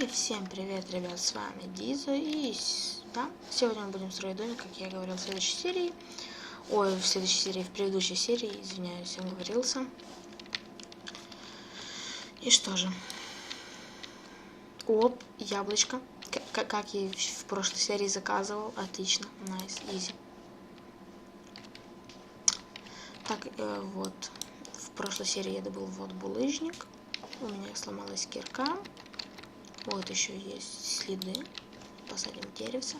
И всем привет, ребят, с вами Диза, и да, сегодня мы будем строить домик, как я говорил в следующей серии. Ой, в следующей серии, в предыдущей серии, извиняюсь, я оговорился. И что же? Оп, яблочко, как я в прошлой серии заказывал, отлично, найс, изи. Так, вот, в прошлой серии я добыл вот булыжник, у меня сломалась кирка. Вот еще есть следы. Посадим деревца.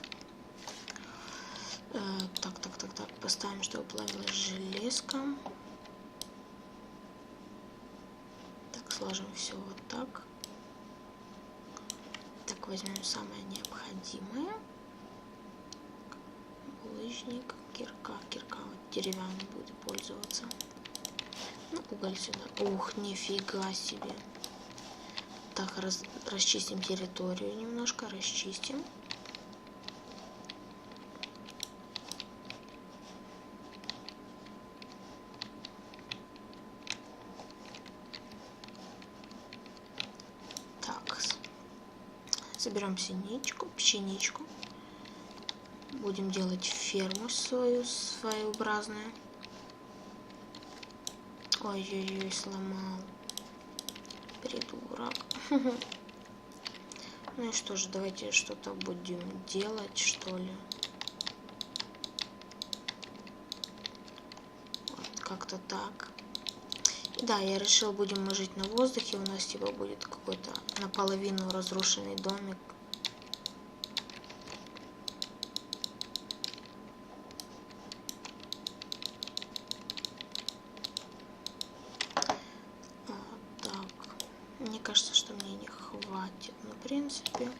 Так. Поставим, чтобы плавилась железка. Так, сложим все вот так. Так, возьмем самое необходимое. Булыжник, кирка. Кирка вот деревянной будет пользоваться. Ну, уголь сюда. Ух, нифига себе. Так, расчистим территорию немножко, расчистим. Так, соберем пшеничку. Будем делать ферму своеобразную. Ой-ой-ой, сломал. Придурок. Ну и что же, давайте что-то будем делать, что ли. Вот, как-то так. И да, я решил, будем мы жить на воздухе. У нас типа будет какой-то наполовину разрушенный домик. Мне кажется, что мне не хватит, но в принципе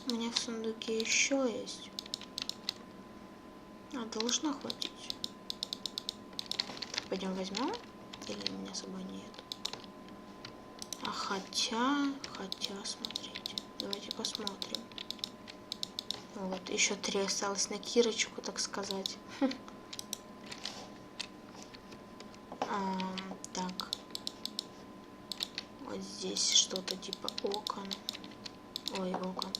у меня в сундуке еще есть, должно хватить. Так, пойдем возьмем, или у меня с собой нет? А хотя, смотрите, давайте посмотрим. Вот, еще 3 осталось на кирочку, так сказать. Так, вот здесь что-то типа окон. Ой, окон.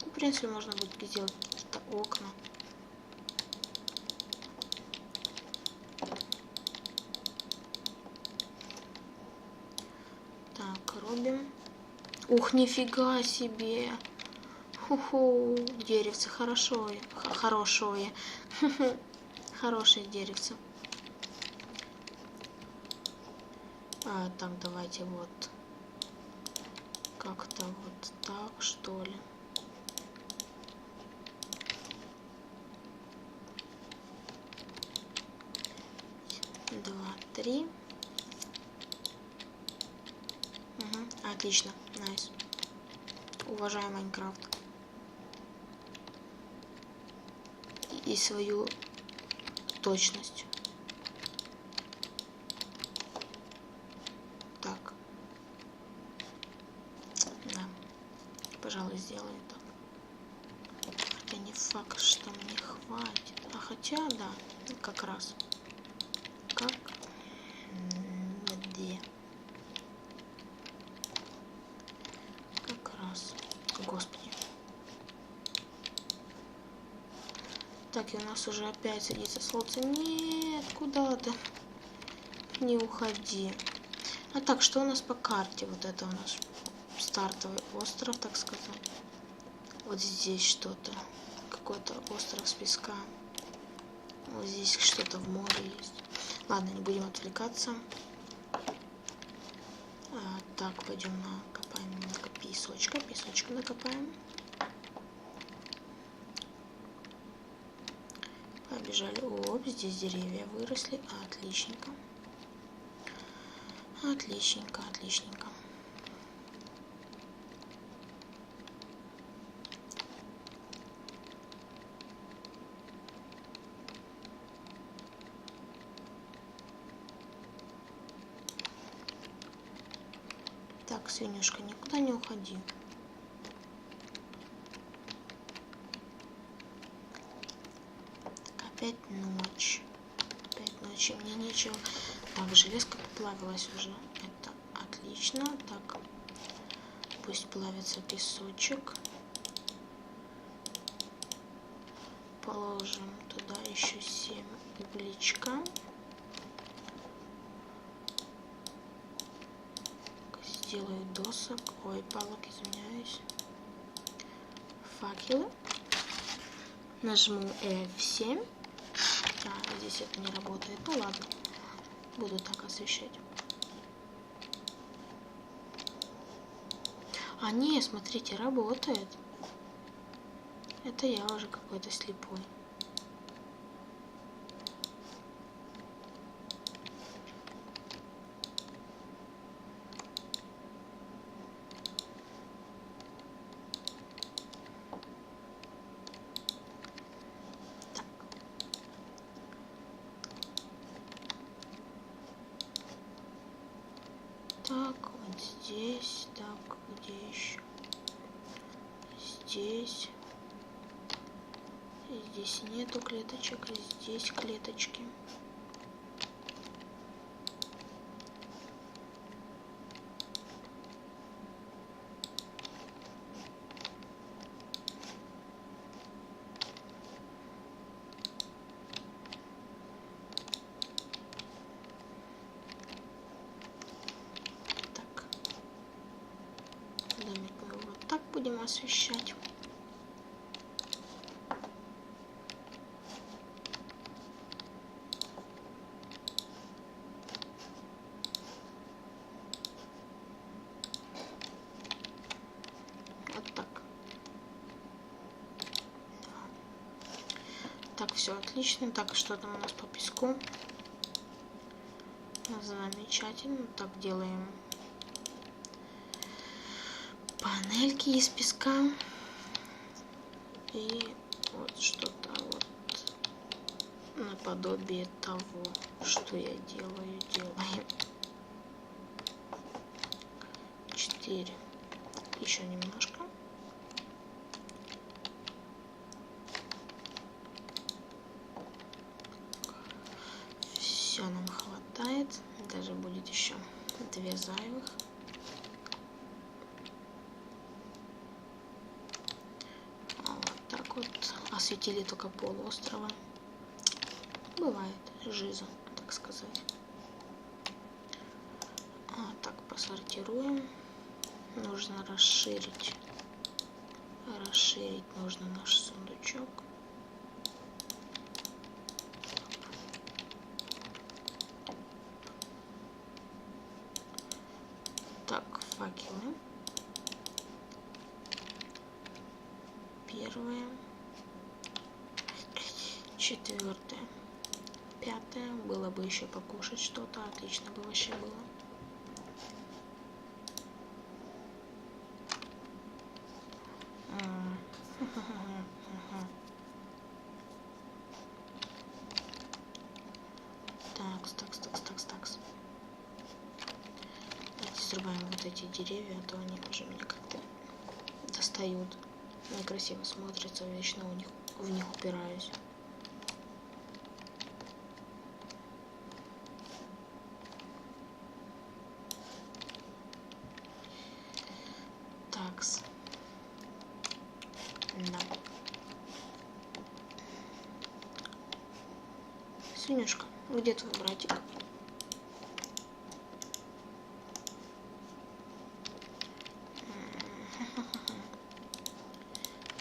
В принципе, можно будет сделать какие-то окна. Так, робим. Ух, нифига себе. Ху-ху, деревце хорошее. Хорошее деревце. Так, давайте вот как-то вот так, что ли. Два, 3. Угу, отлично, найс. Уважаю Майнкрафт. И свою точность. Так. Да. Пожалуй, сделаю так. Хотя не факт, что мне хватит. А хотя, да, как раз. Как? Где? Как раз. Господи. Так, и у нас уже опять садится солнце. Нет, куда ты? Не уходи. А так, что у нас по карте? Вот это у нас стартовый остров, так сказать. Вот здесь что-то. Какой-то остров с песка. Вот здесь что-то в море есть. Ладно, не будем отвлекаться. Так, пойдем накопаем немного песочка. Песочка накопаем. Побежали. Оп, здесь деревья выросли. Отличненько. Отличненько. Так, свинюшка, никуда не уходи. Опять ночь. Мне нечего. Так, железка поплавилась уже. Это отлично. Так, пусть плавится песочек. Положим туда еще 7 угличка. Сделаю досок. Ой, палок, извиняюсь. Факелы. Нажму F7. А, здесь это не работает. Ну ладно. Буду так освещать. А не, смотрите, работает. Это я уже какой-то слепой. Так, вот здесь, так, где еще? Здесь. Здесь нету клеточек, а здесь клеточки. Домик мы вот так будем освещать. Вот так. Так, все отлично. Так, что там у нас по песку? Замечательно. Так, делаем панельки из песка. И вот что-то вот наподобие того, что я делаю. 4. Еще немножко. Все нам хватает. Даже будет еще 2 зайвых. Вот так вот. Осветили только полуострова. Бывает жиза, так сказать. Так, посортируем. Нужно расширить. Расширить нужно наш сундучок. Так, факелы. Первое. 4. 5. Было бы еще покушать что-то. Отлично бы вообще было. Такс. Давайте срубаем вот эти деревья, а то они уже мне как-то достают. Некрасиво смотрятся, вечно в них упираюсь. Такс. Да. Синюшка, где твой братик?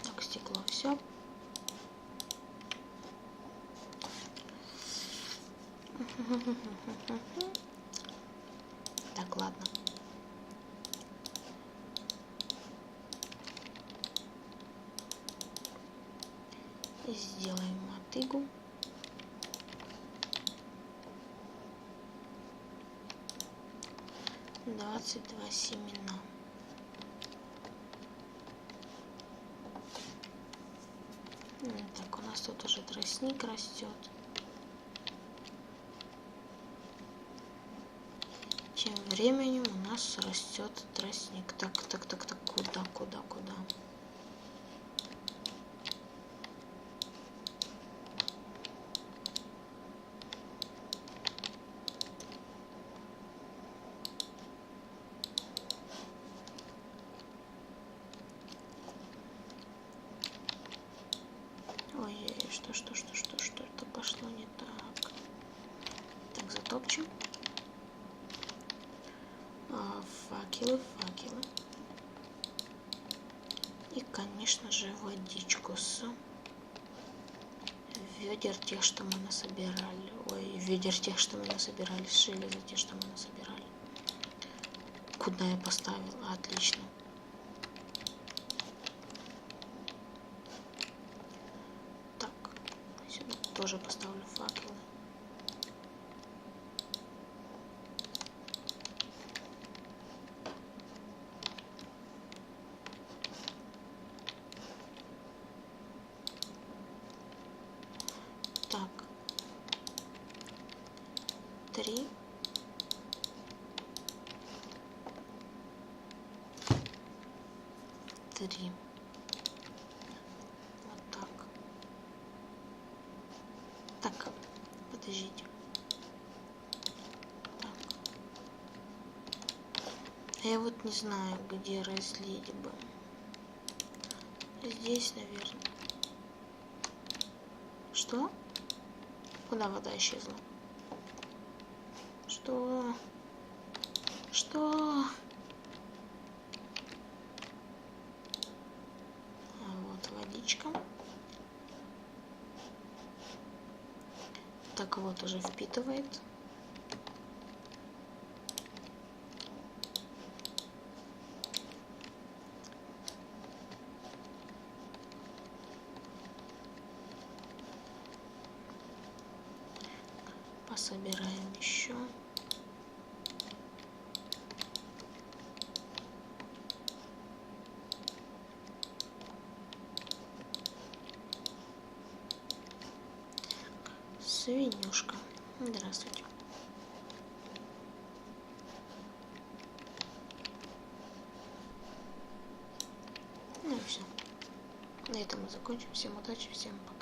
Так, стекло все. Так, ладно. И сделаем мотыгу. Двадцать 22 семена. Так, у нас тут уже тростник растет. Тем временем у нас растет тростник. Так, куда? Факелы, факелы. И, конечно же, водичку с ведер тех, что мы насобирали. Ой, ведер тех, что мы насобирали. С железа те, что мы насобирали. Куда я поставила? Отлично. Так, сюда тоже поставлю факелы. Так. 3. Вот так. Так, подождите. Так. Я вот не знаю, где разлить бы. Здесь, наверное. Что? Куда вода исчезла? Что? Что? Вот водичка. Так вот уже впитывает. Пособираем еще. Свинюшка. Здравствуйте. Ну и все. На этом мы закончим. Всем удачи, всем пока.